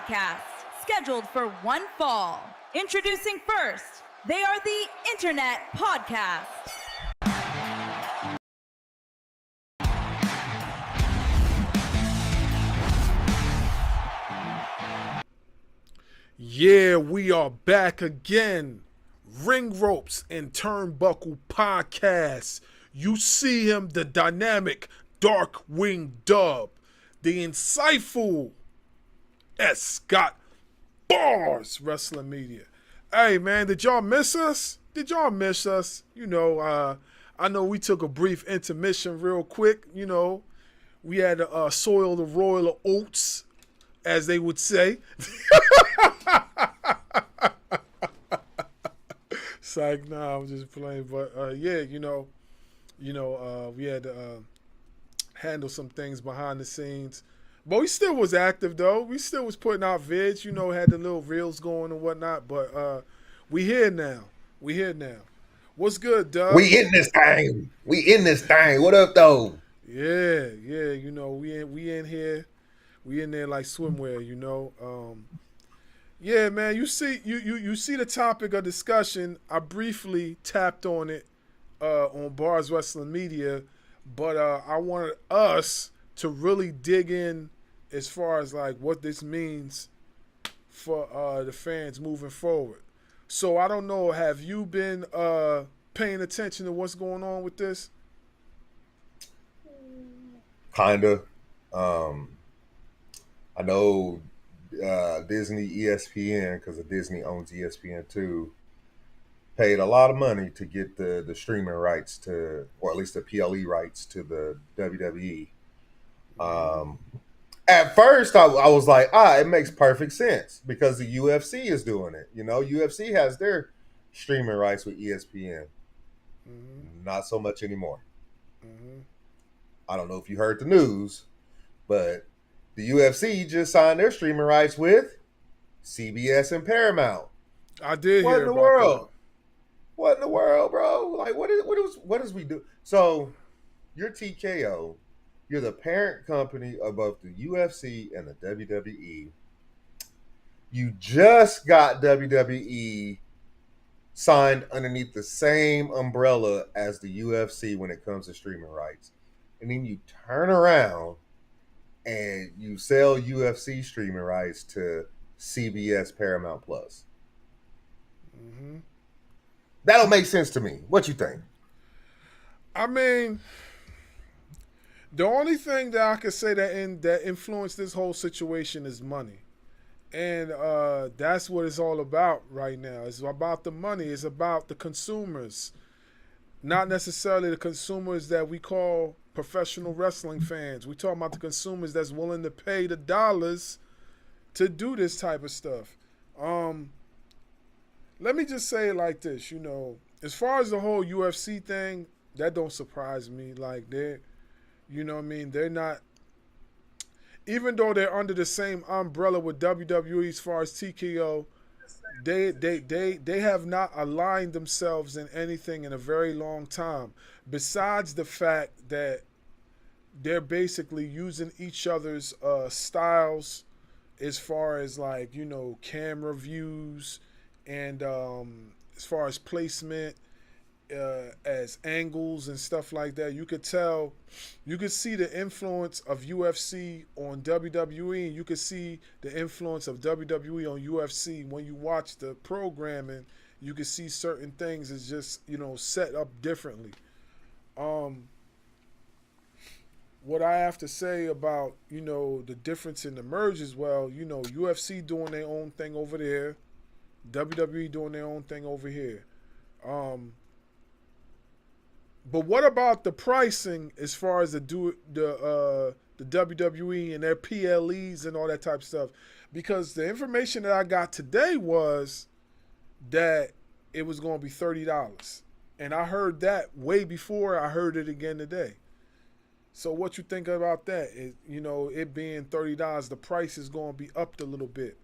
podcast, scheduled for one fall. Introducing first, they are the Internet Podcast. Yeah, we are back again. Ring Ropes and Turnbuckle Podcast. You see him, the dynamic Darkwing Dub, the insightful S. Scott Bars Wrestling Media. Hey man, did y'all miss us? You know, I know we took a brief intermission real quick. You know, we had to soil the royal oats, as they would say. Psych, nah, I'm just playing. But yeah, we had to handle some things behind the scenes. But we still was active though. We still was putting out vids, had the little reels going and whatnot. But we here now. What's good, Doug? We in this thing. What up, though? Yeah. We in here. We in there like swimwear, Yeah, man. You see the topic of discussion. I briefly tapped on it on Bars Wrestling Media, but I wanted us to really dig in as far as like what this means for the fans moving forward. So I don't know. Have you been paying attention to what's going on with this? Kinda. I know Disney, ESPN, because Disney owns ESPN too, paid a lot of money to get the streaming rights to, or at least the PLE rights to the WWE. At first, I was like, it makes perfect sense because the UFC is doing it. UFC has their streaming rights with ESPN. Mm-hmm. Not so much anymore. Mm-hmm. I don't know if you heard the news, but the UFC just signed their streaming rights with CBS and Paramount. I did hear about that. What in the world, bro? Like, what is we do? So, you're TKO. You're the parent company of both the UFC and the WWE. You just got WWE signed underneath the same umbrella as the UFC when it comes to streaming rights. And then you turn around and you sell UFC streaming rights to CBS Paramount Plus. Mm-hmm. That'll make sense to me. What you think? I mean, the only thing that I could say that influenced this whole situation is money. And that's what it's all about right now. It's about the money. It's about the consumers. Not necessarily the consumers that we call professional wrestling fans. We talking about the consumers that's willing to pay the dollars to do this type of stuff. Let me just say it like this, as far as the whole UFC thing, that don't surprise me. Like they're not, even though they're under the same umbrella with WWE as far as TKO, they have not aligned themselves in anything in a very long time. Besides the fact that they're basically using each other's styles as far as like, camera views and as far as placement as angles and stuff like that. You could see the influence of UFC on WWE, and you could see the influence of WWE on UFC. When you watch the programming, you can see certain things is just, set up differently. What I have to say about, the difference in the merges, well, UFC doing their own thing over there, WWE doing their own thing over here. But what about the pricing as far as the WWE and their PLEs and all that type of stuff? Because the information that I got today was that it was going to be $30. And I heard that way before I heard it again today. So what you think about that? It being $30, the price is going to be upped a little bit.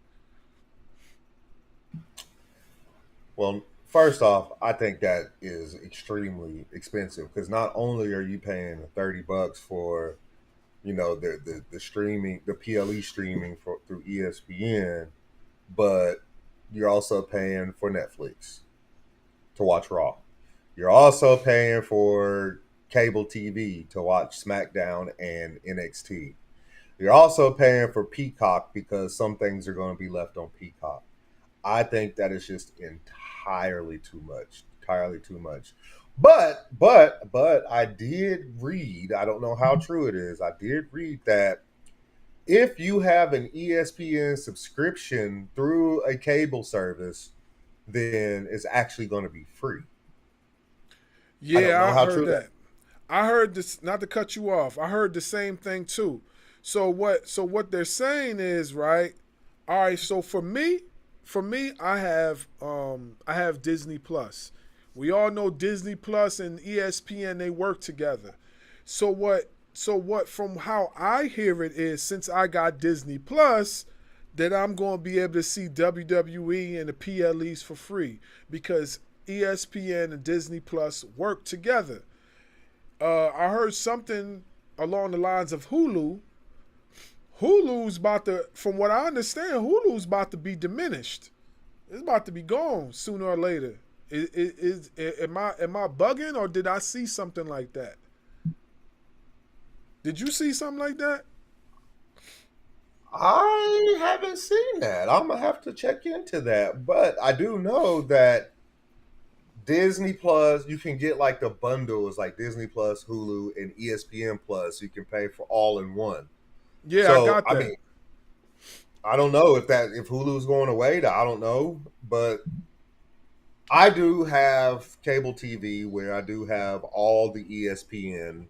Well, first off, I think that is extremely expensive because not only are you paying $30 for the streaming, the PLE streaming through ESPN, but you're also paying for Netflix to watch Raw. You're also paying for cable TV to watch SmackDown and NXT. You're also paying for Peacock because some things are going to be left on Peacock. I think that is just entirely too much. Entirely too much. But I did read, I don't know how true it is. I did read that if you have an ESPN subscription through a cable service, then it's actually going to be free. I don't know Yeah, I how heard true that. that. I heard this. Not to cut you off. I heard the same thing too. So what? So what they're saying is right. All right. So for me, I have Disney Plus. We all know Disney Plus and ESPN, they work together. So what? So what? From how I hear it is, since I got Disney Plus, that I'm going to be able to see WWE and the PLEs for free because ESPN and Disney Plus work together. I heard something along the lines of Hulu. Hulu's about to, from what I understand, Hulu's about to be diminished. It's about to be gone sooner or later. Am I bugging or did I see something like that? Did you see something like that? I haven't seen that. I'm gonna have to check into that. But I do know that Disney Plus, you can get like the bundles like Disney Plus, Hulu, and ESPN Plus. You can pay for all in one. Yeah, I So got I that. mean, I don't know if Hulu's going away. I don't know, but I do have cable TV where I do have all the ESPN,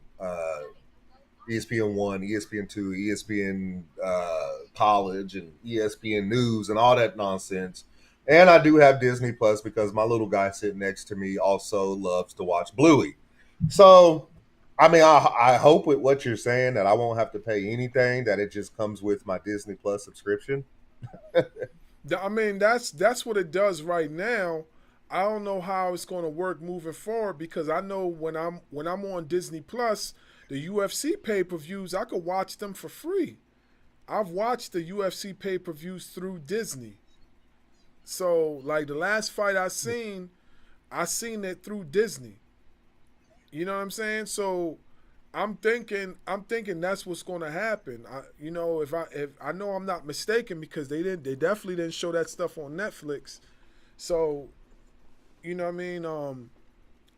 ESPN One, ESPN Two, ESPN College, and ESPN News, and all that nonsense. And I do have Disney Plus because my little guy sitting next to me also loves to watch Bluey. So, I mean, I hope with what you're saying that I won't have to pay anything; that it just comes with my Disney Plus subscription. I mean, that's what it does right now. I don't know how it's going to work moving forward because I know when I'm on Disney Plus, the UFC pay-per-views I could watch them for free. I've watched the UFC pay-per-views through Disney. So like the last fight I seen it through Disney. You know what I'm saying? So I'm thinking that's what's going to happen. If I know I'm not mistaken because they definitely didn't show that stuff on Netflix. So you know what I mean.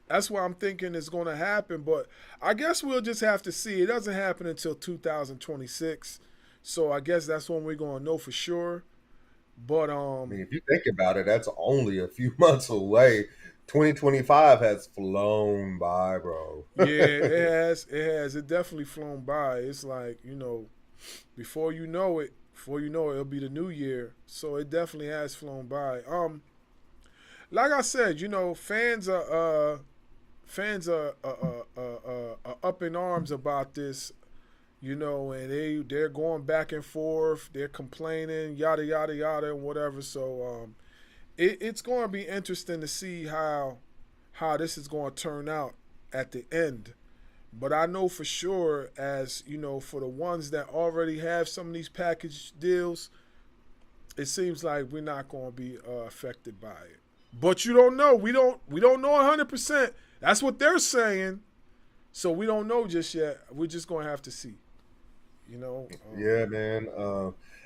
That's what I'm thinking is going to happen. But I guess we'll just have to see. It doesn't happen until 2026. So I guess that's when we're going to know for sure. But I mean, if you think about it, that's only a few months away. 2025 has flown by, bro. yeah, it has. It has. It definitely flown by. It's like before you know it, it'll be the new year. So it definitely has flown by. Like I said, fans are up in arms about this. And they're going back and forth. They're complaining, yada yada yada, and whatever. So it's going to be interesting to see how this is going to turn out at the end. But I know for sure, as for the ones that already have some of these package deals, it seems like we're not going to be affected by it. But you don't know. We don't know 100%. That's what they're saying. So we don't know just yet. We're just going to have to see. You know. Yeah, man.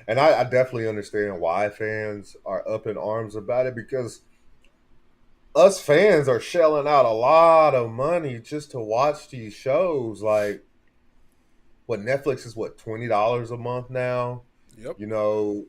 And I definitely understand why fans are up in arms about it because us fans are shelling out a lot of money just to watch these shows. Like, what Netflix is what $20 a month now, Yep. you know,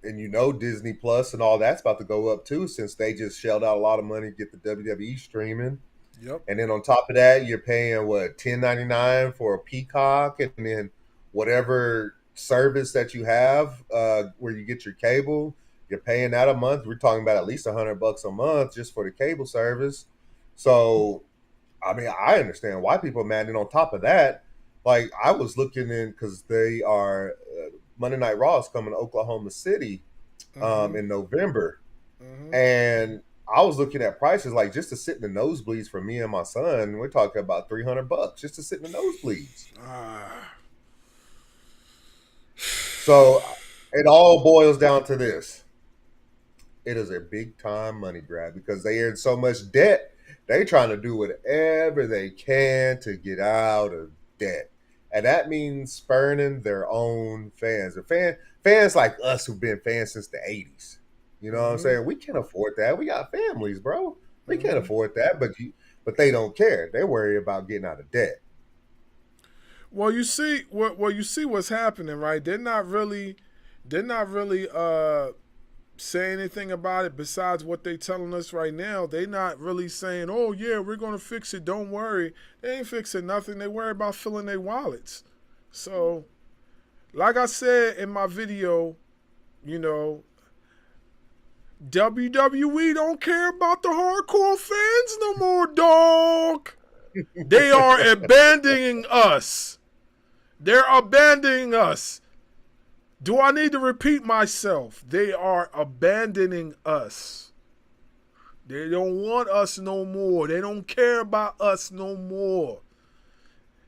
and Disney Plus and all that's about to go up too since they just shelled out a lot of money to get the WWE streaming. Yep. And then on top of that, you're paying what $10.99 for a Peacock, and then whatever service that you have where you get your cable, you're paying that a month. We're talking about at least $100 a month just for the cable service. So, I mean, I understand why people are mad. And on top of that, like I was looking in because they are Monday Night Raw is coming to Oklahoma City Mm-hmm. in November, Mm-hmm. and I was looking at prices like just to sit in the nosebleeds for me and my son. We're talking about $300 just to sit in the nosebleeds. Ah. So it all boils down to this. It is a big time money grab because they are in so much debt. They trying to do whatever they can to get out of debt. And that means spurning their own fans. Fans like us who've been fans since the 80s. You know what I'm saying? We can't afford that. We got families, bro. We can't afford that, but they don't care. They worry about getting out of debt. Well, you see you see what's happening, right? They're not really say anything about it besides what they telling us right now. They not really saying, "Oh yeah, we're gonna fix it. Don't worry." They ain't fixing nothing. They worry about filling their wallets. So, like I said in my video, you know, WWE don't care about the hardcore fans no more, dog. They are abandoning us. They're abandoning us. Do I need to repeat myself? They are abandoning us. They don't want us no more. They don't care about us no more.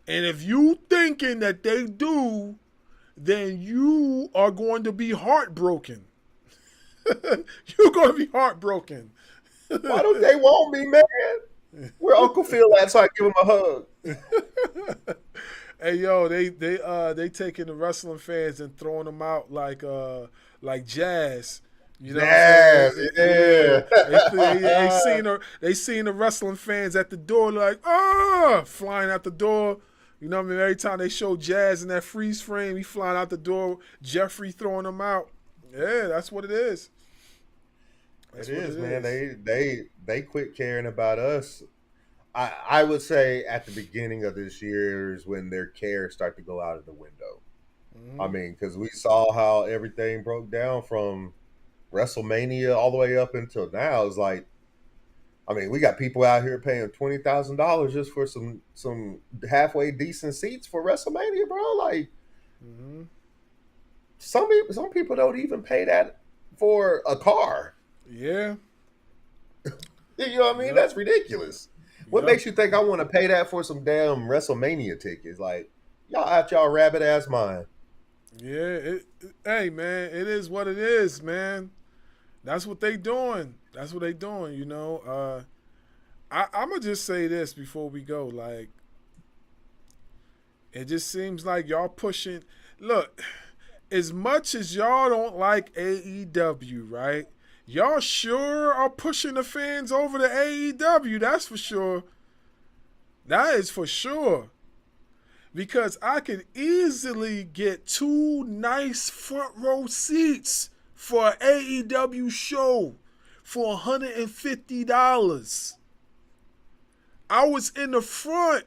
And if you thinking that they do, then you are going to be heartbroken. You're going to be heartbroken. Why don't they want me, man? Where Uncle Phil at so I give him a hug? Hey yo, they taking the wrestling fans and throwing them out like jazz. You know Yes, what I'm saying? yeah. They seen the wrestling fans at the door like flying out the door. You know what I mean? Every time they show Jazz in that freeze frame, he flying out the door. Jeffrey throwing them out. Yeah, that's what it is. That's It what is, it man. is. They quit caring about us. I would say at the beginning of this year is when their care start to go out of the window. I Mm-hmm. mean, because we saw how everything broke down from WrestleMania all the way up until now. It's like, I mean, we got people out here paying $20,000 just for some halfway decent seats for WrestleMania, bro. Like Mm-hmm. some people don't even pay that for a car. Yeah. You know what I mean? Yep. That's ridiculous. What Yep. makes you think I want to pay that for some damn WrestleMania tickets? Like, y'all out y'all rabbit ass mind. Yeah. Hey man, it is what it is, man. That's what they doing. That's what they doing. You know. I'm gonna just say this before we go. Like, it just seems like y'all pushing. Look, as much as y'all don't like AEW, right? Y'all sure are pushing the fans over to AEW. That's for sure. That is for sure. Because I could easily get two nice front row seats for an AEW show for $150. I was in the front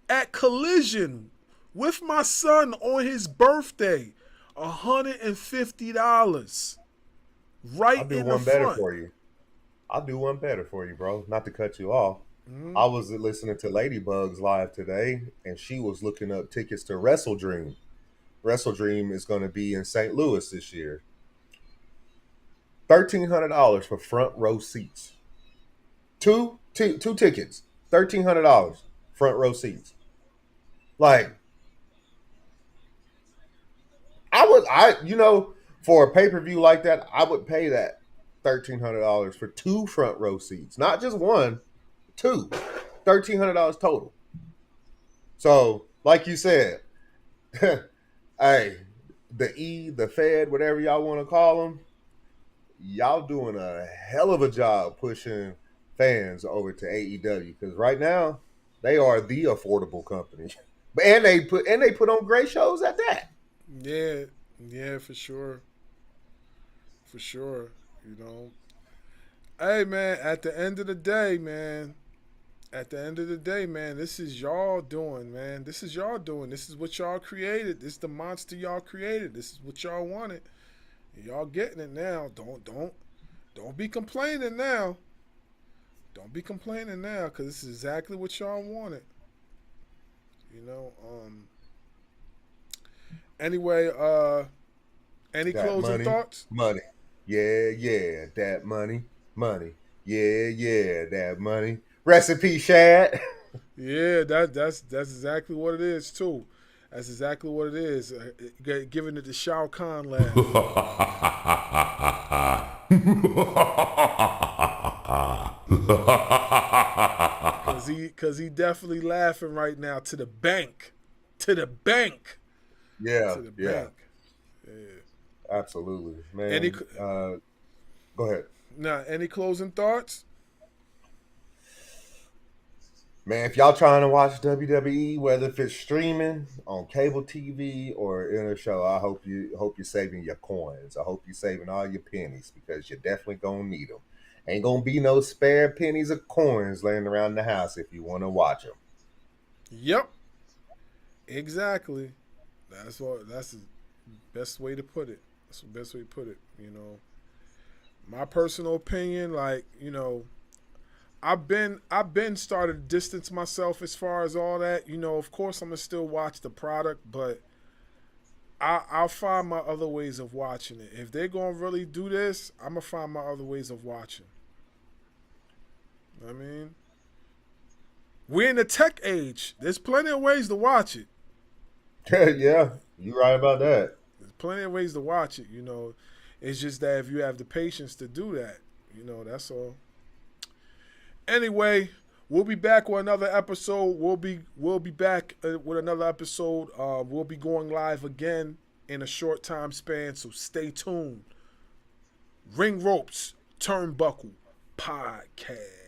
at Collision with my son on his birthday. $150 I'll right do in the one better front. for you. I'll do one better for you, bro. Not to cut you off. Mm-hmm. I was listening to Ladybug's live today, and she was looking up tickets to Wrestle Dream. Wrestle Dream is going to be in St. Louis this year. $1,300 for front row seats. Two tickets. $1,300 front row seats. Like for a pay per view like that, I would pay that $1,300 for two front row seats, not just one, two. $1,300 total. So, like you said, hey, the Fed, whatever y'all want to call them, y'all doing a hell of a job pushing fans over to AEW because right now they are the affordable company, and they put on great shows at that. Yeah, yeah, for sure. For sure. You know. Hey man, at the end of the day, man, at the end of the day, man, this is y'all doing, man. This is y'all doing. This is what y'all created. This is the monster y'all created. This is what y'all wanted. Y'all getting it now. Don't be complaining now. Don't be complaining now, cause this is exactly what y'all wanted. You know. Anyway, any That closing money, thoughts? money, yeah, that money, yeah, that money. Recipe, Shad. Yeah, that's exactly what it is too. That's exactly what it is. Giving it the Shao Kahn laugh. Cause he definitely laughing right now to the bank. To the bank. Yeah, To the yeah, bank. Yeah. absolutely, Any man. Go ahead. any closing thoughts? Man, if y'all trying to watch WWE, whether if it's streaming on cable TV or in a show, I hope you're saving your coins. I hope you're saving all your pennies because you're definitely gonna need them. Ain't gonna be no spare pennies or coins laying around the house if you want to watch them. Yep. Exactly. That's the best way to put it. That's the best way to put it. My personal opinion, like, I've been started to distance myself as far as all that. Of course I'm gonna still watch the product, but I'll find my other ways of watching it. If they're gonna really do this, I'm gonna find my other ways of watching. I mean, we're in the tech age. There's plenty of ways to watch it. Yeah, you right about that. There's plenty of ways to watch it. It's just that if you have the patience to do that, that's all. Anyway, we'll be back with another episode. We'll be back with another episode. We'll be going live again in a short time span, so stay tuned. Ring Ropes Turnbuckle Podcast.